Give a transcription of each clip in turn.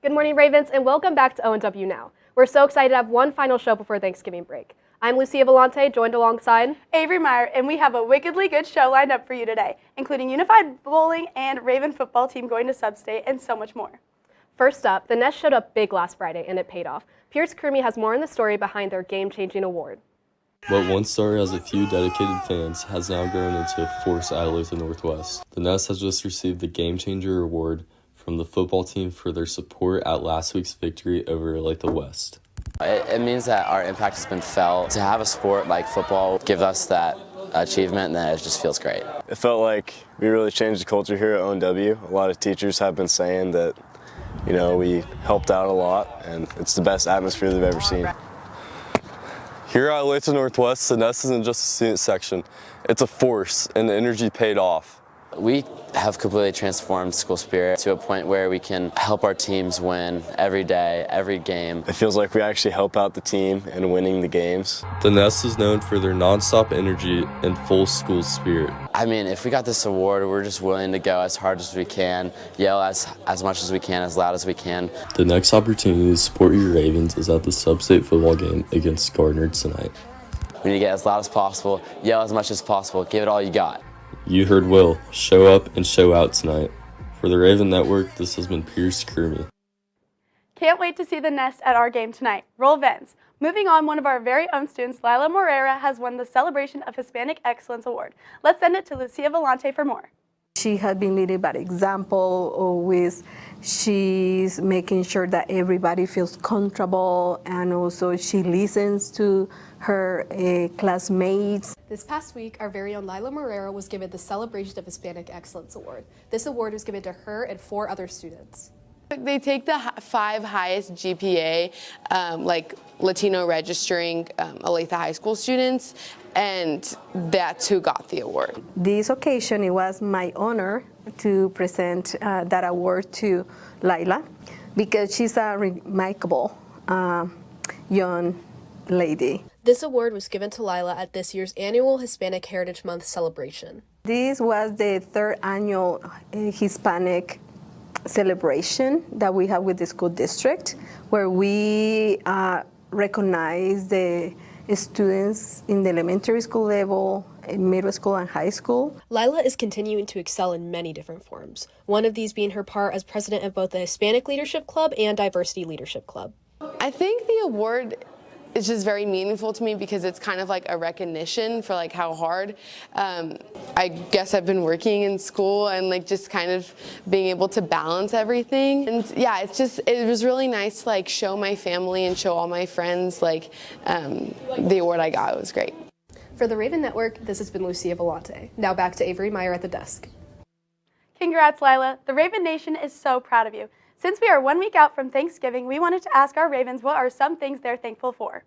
Good morning, Ravens, and welcome back to ONW Now. We're so excited to have one final show before Thanksgiving break. I'm Lucia Volante, joined alongside Avery Meyer, and we have a wickedly good show lined up for you today, including Unified Bowling and Raven football team going to Sub-State and so much more. First up, the Nest showed up big last Friday, and it paid off. Pierce Crumey has more on the story behind their game-changing award. What once started as a few dedicated fans has now grown into a force at Olathe Northwest. The Nest has just received the Game Changer Award from the football team for their support at last week's victory over Olathe West. It means that our impact has been felt. To have a sport like football give us that achievement, then it just feels great. It felt like we really changed the culture here at ONW. A lot of teachers have been saying that, we helped out a lot, and it's the best atmosphere they've ever seen. Here at Olathe Northwest, the Nest isn't just a student section. It's a force, and the energy paid off. We have completely transformed school spirit to a point where we can help our teams win every day, every game. It feels like we actually help out the team in winning the games. The Nest is known for their nonstop energy and full school spirit. I mean, if we got this award, we're just willing to go as hard as we can, yell as much as we can, as loud as we can. The next opportunity to support your Ravens is at the Sub-State football game against Gardner tonight. We need to get as loud as possible, yell as much as possible, give it all you got. You heard Will. Show up and show out tonight. For the Raven Network, this has been Pierce Crumey. Can't wait to see the Nest at our game tonight. Roll Vens. Moving on, one of our very own students, Lila Morera, has won the Celebration of Hispanic Excellence Award. Let's send it to Lucia Volante for more. She has been leading by example. Always, she's making sure that everybody feels comfortable, and also she listens to her classmates. This past week, our very own Lila Morera was given the Celebration of Hispanic Excellence Award. This award was given to her and 4 other students. They take the 5 highest GPA, like Latino registering Olathe High School students, and that's who got the award. This occasion, it was my honor to present that award to Lila because she's a remarkable young lady. This award was given to Lila at this year's annual Hispanic Heritage Month celebration. This was the 3rd annual Hispanic celebration that we have with the school district, where we recognize the students in the elementary school level, middle school, and high school. Lila is continuing to excel in many different forms, one of these being her part as president of both the Hispanic Leadership Club and Diversity Leadership Club. I think the award is just very meaningful to me because it's kind of like a recognition for like how hard I guess I've been working in school and like just kind of being able to balance everything. And yeah, it was really nice to like show my family and show all my friends like the award I got. It was great. For the Raven Network, this has been Lucia Volante. Now back to Avery Meyer at the desk. Congrats, Lila. The Raven Nation is so proud of you. Since we are 1 week out from Thanksgiving, we wanted to ask our Ravens what are some things they're thankful for.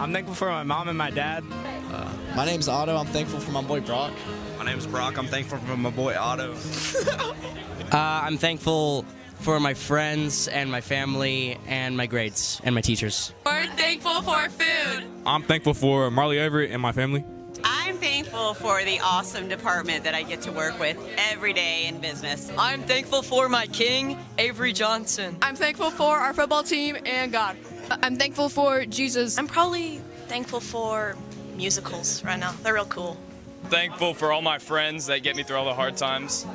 I'm thankful for my mom and my dad. My name's Otto. I'm thankful for my boy Brock. My name's Brock. I'm thankful for my boy Otto. I'm thankful for my friends and my family and my grades and my teachers. We're thankful for food. I'm thankful for Marley Everett and my family. I'm thankful for the awesome department that I get to work with every day in business. I'm thankful for my king, Avery Johnson. I'm thankful for our football team and God. I'm thankful for Jesus. I'm probably thankful for musicals right now. They're real cool. Thankful for all my friends that get me through all the hard times.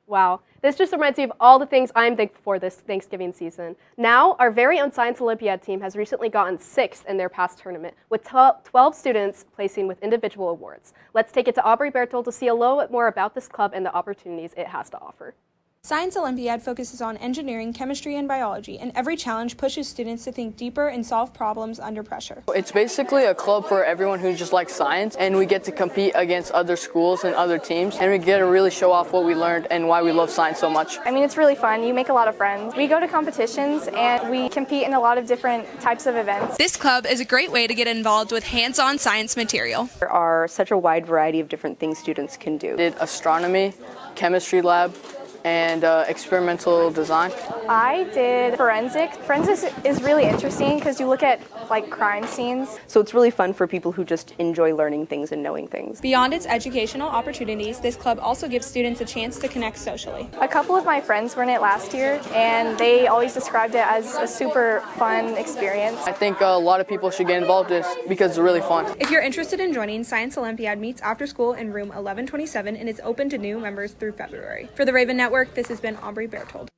Wow, this just reminds me of all the things I'm thankful for this Thanksgiving season. Now, our very own Science Olympiad team has recently gotten 6th in their past tournament, with 12 students placing with individual awards. Let's take it to Aubrey Berthold to see a little bit more about this club and the opportunities it has to offer. Science Olympiad focuses on engineering, chemistry, and biology, and every challenge pushes students to think deeper and solve problems under pressure. It's basically a club for everyone who just likes science, and we get to compete against other schools and other teams, and we get to really show off what we learned and why we love science so much. I mean, it's really fun. You make a lot of friends. We go to competitions, and we compete in a lot of different types of events. This club is a great way to get involved with hands-on science material. There are such a wide variety of different things students can do. Did astronomy, chemistry lab, and experimental design. I did forensics. Forensics is really interesting because you look at like crime scenes. So it's really fun for people who just enjoy learning things and knowing things. Beyond its educational opportunities, this club also gives students a chance to connect socially. A couple of my friends were in it last year, and they always described it as a super fun experience. I think a lot of people should get involved in this because it's really fun. If you're interested in joining, Science Olympiad meets after school in room 1127 and is open to new members through February. For the Raven Network, this has been Aubrey Berthold.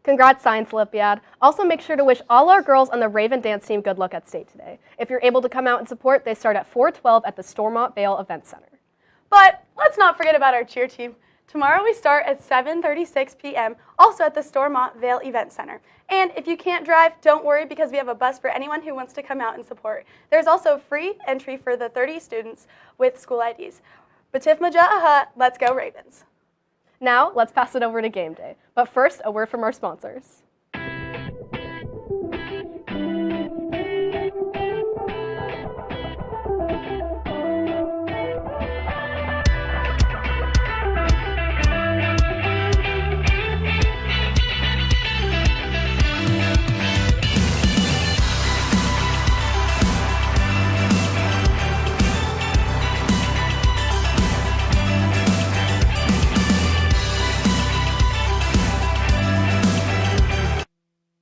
Congrats, Science Olympiad. Also, make sure to wish all our girls on the Raven dance team good luck at state today. If you're able to come out and support, they start at 4:12 at the Stormont Vale Event Center. But let's not forget about our cheer team. Tomorrow we start at 7:36 p.m., also at the Stormont Vale Event Center. And if you can't drive, don't worry because we have a bus for anyone who wants to come out and support. There's also free entry for the 30 students with school IDs. Batif Maja'aha, let's go Ravens. Now, let's pass it over to game day. But first, a word from our sponsors.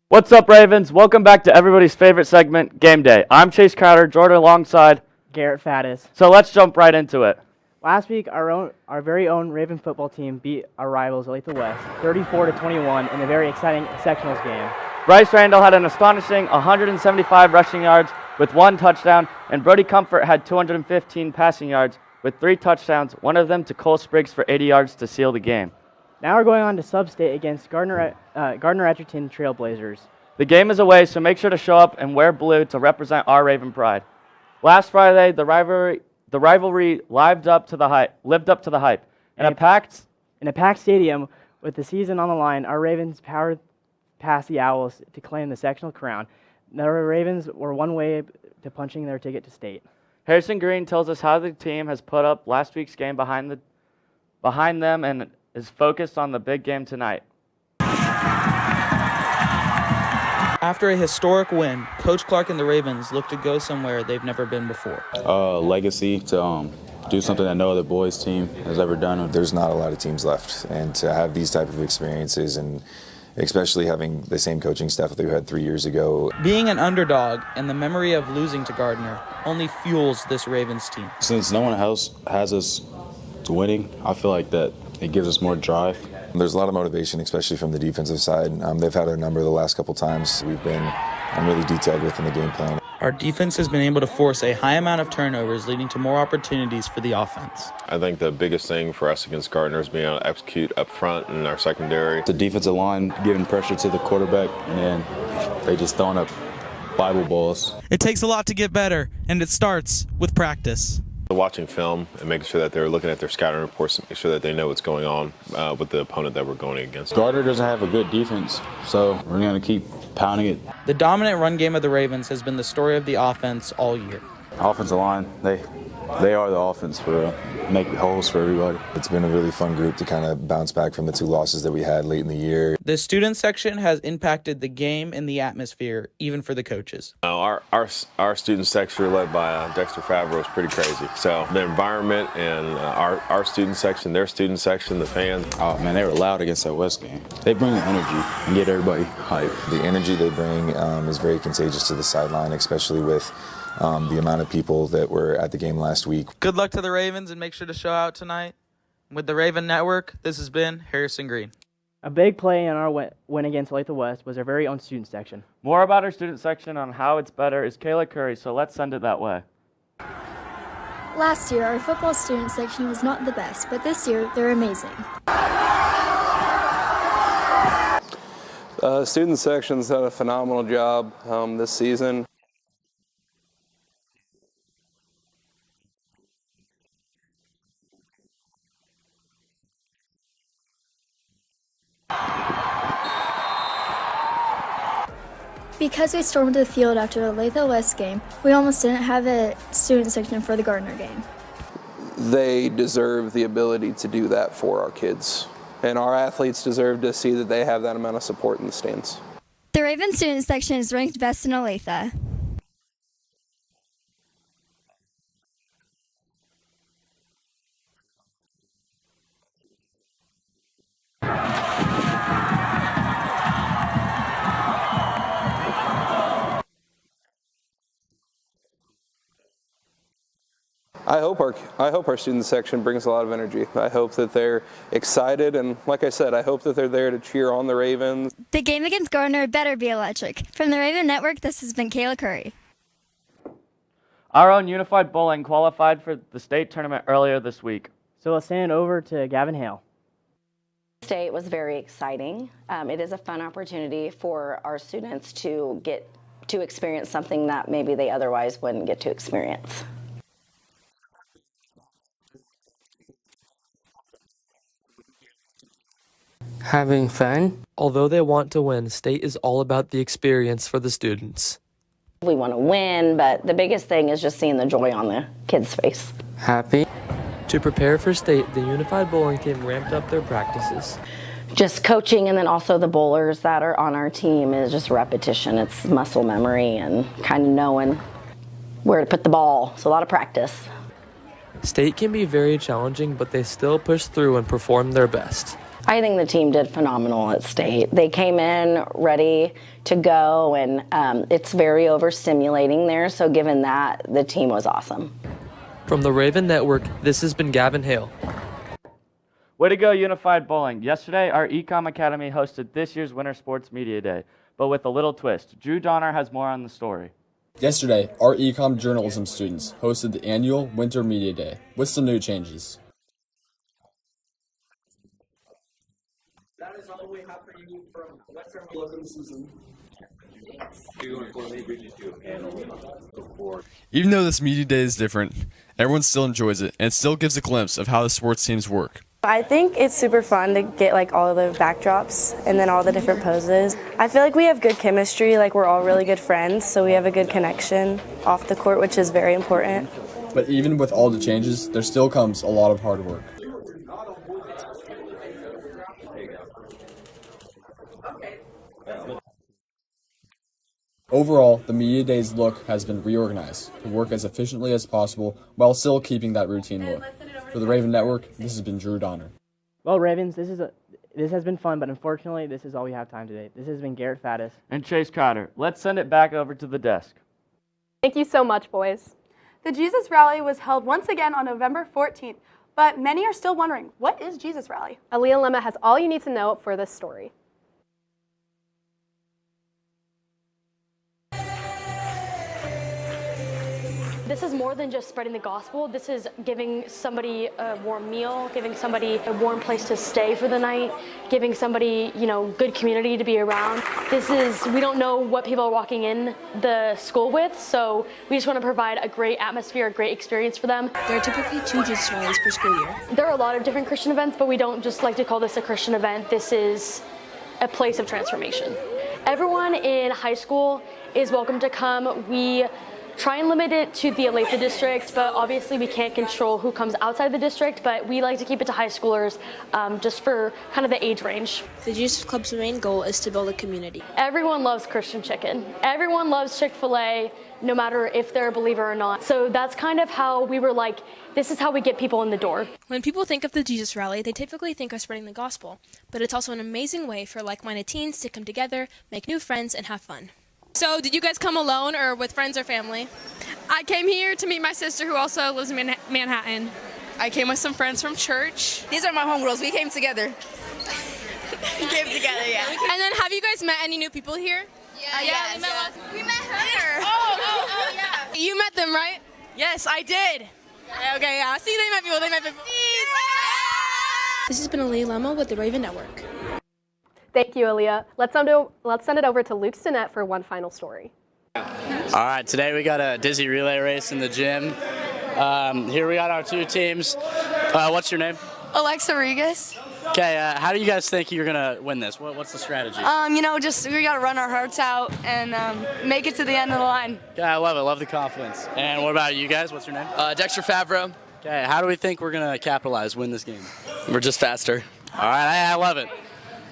What's up, Ravens? Welcome back to everybody's favorite segment, Game Day. I'm Chase Crowder, Jordan alongside Garrett Faddis. So let's jump right into it. Last week, our very own Raven football team beat our rivals, Olathe West, 34-21 in a very exciting sectionals game. Bryce Randall had an astonishing 175 rushing yards with 1 touchdown, and Brody Comfort had 215 passing yards with 3 touchdowns, one of them to Cole Spriggs for 80 yards to seal the game. Now we're going on to sub-state against Gardner Edgerton Trailblazers. The game is away, so make sure to show up and wear blue to represent our Raven pride. Last Friday, the rivalry lived up to the hype. In a packed stadium with the season on the line, our Ravens powered past the Owls to claim the sectional crown. The Ravens were one way to punching their ticket to state. Harrison Green tells us how the team has put up last week's game behind them and is focused on the big game tonight. After a historic win, Coach Clark and the Ravens look to go somewhere they've never been before. Legacy to do something that no other boys team has ever done. There's not a lot of teams left, and to have these type of experiences, and especially having the same coaching staff that we had 3 years ago. Being an underdog and the memory of losing to Gardner only fuels this Ravens team. Since no one else has us winning, I feel like that it gives us more drive. There's a lot of motivation, especially from the defensive side. They've had our number the last couple times. We've been really detailed within the game plan. Our defense has been able to force a high amount of turnovers, leading to more opportunities for the offense. I think the biggest thing for us against Gardner is being able to execute up front in our secondary. The defensive line giving pressure to the quarterback, and then they just throwing up Bible balls. It takes a lot to get better, and it starts with practice. Watching film and making sure that they're looking at their scouting reports to make sure that they know what's going on with the opponent that we're going against. Gardner doesn't have a good defense, so we're going to keep pounding it. The dominant run game of the Ravens has been the story of the offense all year. Offensive line, they are the offense for real. Make holes for everybody. It's been a really fun group to kind of bounce back from the 2 losses that we had late in the year. The student section has impacted the game and the atmosphere, even for the coaches. Our student section led by Dexter Favreau is pretty crazy. So the environment and our student section, their student section, the fans. Oh man, they were loud against that West game. They bring the energy and get everybody hyped. The energy they bring is very contagious to the sideline, especially with the amount of people that were at the game last week. Good luck to the Ravens and make sure to show out tonight. With the Raven Network, this has been Harrison Green. A big play in our win against Olathe West was our very own student section. More about our student section on how it's better is Kayla Curry, so let's send it that way. Last year, our football student section was not the best, but this year, they're amazing. Student section's done a phenomenal job this season. Because we stormed the field after the Olathe West game, we almost didn't have a student section for the Gardner game. They deserve the ability to do that for our kids. And our athletes deserve to see that they have that amount of support in the stands. The Raven student section is ranked best in Olathe. I hope our student section brings a lot of energy. I hope that they're excited, and like I said, I hope that they're there to cheer on the Ravens. The game against Gardner better be electric. From the Raven Network, this has been Kayla Curry. Our own Unified Bowling qualified for the state tournament earlier this week. So let's send it over to Gavin Hale. State was very exciting. It is a fun opportunity for our students to get to experience something that maybe they otherwise wouldn't get to experience. Having fun. Although they want to win, state is all about the experience for the students. We want to win, but the biggest thing is just seeing the joy on the kids' face. Happy. To prepare for state, the Unified Bowling team ramped up their practices. Just coaching, and then also the bowlers that are on our team is just repetition. It's muscle memory and kind of knowing where to put the ball. So a lot of practice. State can be very challenging, but they still push through and perform their best. I think the team did phenomenal at state. They came in ready to go, and it's very overstimulating there. So given that, the team was awesome. From the Raven Network, this has been Gavin Hale. Way to go, Unified Bowling. Yesterday, our Ecom Academy hosted this year's Winter Sports Media Day, but with a little twist. Drew Donner has more on the story. Yesterday, our Ecom journalism students hosted the annual Winter Media Day with some new changes. That is all we have for you from Western Welcome Season. Even though this media day is different, everyone still enjoys it, and it still gives a glimpse of how the sports teams work. I think it's super fun to get like all the backdrops and then all the different poses. I feel like we have good chemistry, like we're all really good friends, so we have a good connection off the court, which is very important. But even with all the changes, there still comes a lot of hard work. Overall, the Media Day's look has been reorganized to work as efficiently as possible while still keeping that routine look. For the Raven Network, this has been Drew Donner. Well, Ravens, this has been fun, but unfortunately, this is all we have time today. This has been Garrett Faddis and Chase Cotter. Let's send it back over to the desk. Thank you so much, boys. The Jesus Rally was held once again on November 14th, but many are still wondering, what is Jesus Rally? Aaliyah Lemma has all you need to know for this story. This is more than just spreading the gospel. This is giving somebody a warm meal, giving somebody a warm place to stay for the night, giving somebody, good community to be around. We don't know what people are walking in the school with, so we just want to provide a great atmosphere, a great experience for them. There are typically 2 Jesus rallies per school year. There are a lot of different Christian events, but we don't just like to call this a Christian event. This is a place of transformation. Everyone in high school is welcome to come. We try and limit it to the Olathe district, but obviously we can't control who comes outside the district, but we like to keep it to high schoolers just for kind of the age range. The Jesus Club's main goal is to build a community. Everyone loves Christian chicken. Everyone loves Chick-fil-A, no matter if they're a believer or not. So that's kind of how we were like, this is how we get people in the door. When people think of the Jesus Rally, they typically think of spreading the gospel, but it's also an amazing way for like-minded teens to come together, make new friends, and have fun. So did you guys come alone or with friends or family? I came here to meet my sister who also lives in Manhattan. I came with some friends from church. These are my homegirls. We came together. We came together, yeah. And then have you guys met any new people here? Yeah, we met her. Oh, yeah. You met them, right? Yes, I did. Okay, yeah. See, they met people. This has been Aaliyah Lemo with the Raven Network. Thank you, Aaliyah. Let's send it over to Luke Stinnett for one final story. All right, today we got a dizzy relay race in the gym. Here we got our two teams. What's your name? Alexa Regas. Okay, how do you guys think you're gonna win this? What's the strategy? Just we gotta run our hearts out and make it to the end of the line. Yeah, I love it. Love the confidence. And what about you guys? What's your name? Dexter Favreau. Okay, how do we think we're gonna capitalize, win this game? We're just faster. All right, I love it.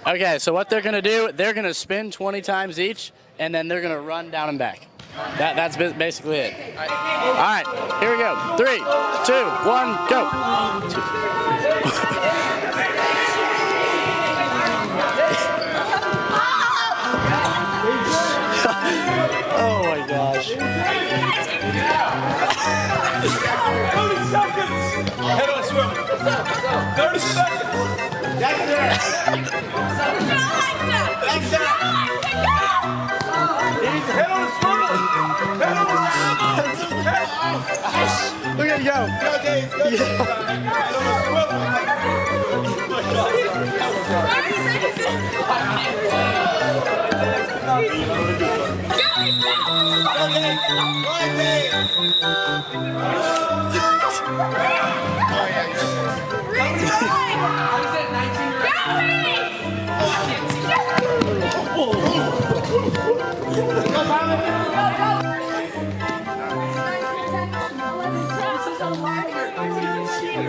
Okay, so what they're gonna do, they're gonna spin 20 times each, and then they're gonna run down and back. That's basically it. All right, here we go. 3, 2, 1, go. Oh my gosh. 30 seconds. Head on swim. 30 seconds. That's it. That's it. Head on a swivel. Head on a swivel. Look at you go. Go, Dave. Go, Dave. Head on a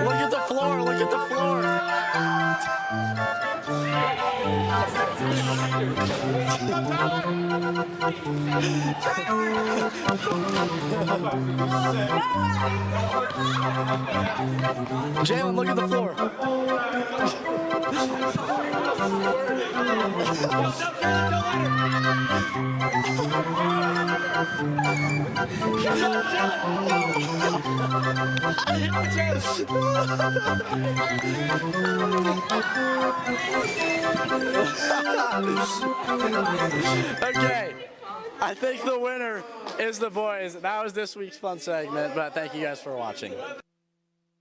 Look at the floor, look at the floor. Jalen, look at the floor. Okay, I think the winner is the boys. That was this week's fun segment, but thank you guys for watching.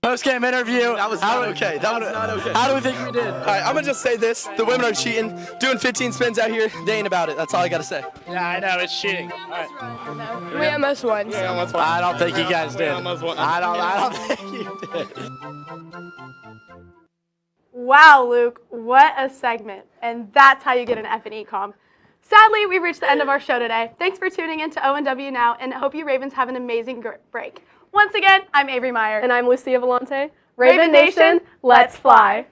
Post-game interview. That was not okay. That was not okay. How do we think we did? All right, I'm going to just say this. The women are cheating. Doing 15 spins out here. They ain't about it. That's all I got to say. Yeah, I know. It's cheating. All right. We almost won. Yeah, almost won. I don't think you guys did. I don't think you did. Wow, Luke, what a segment. And that's how you get an F&E comp. Sadly, we've reached the end of our show today. Thanks for tuning in to ONW Now, and hope you Ravens have an amazing break. Once again, I'm Avery Meyer. And I'm Lucia Volante. Raven Nation, let's fly.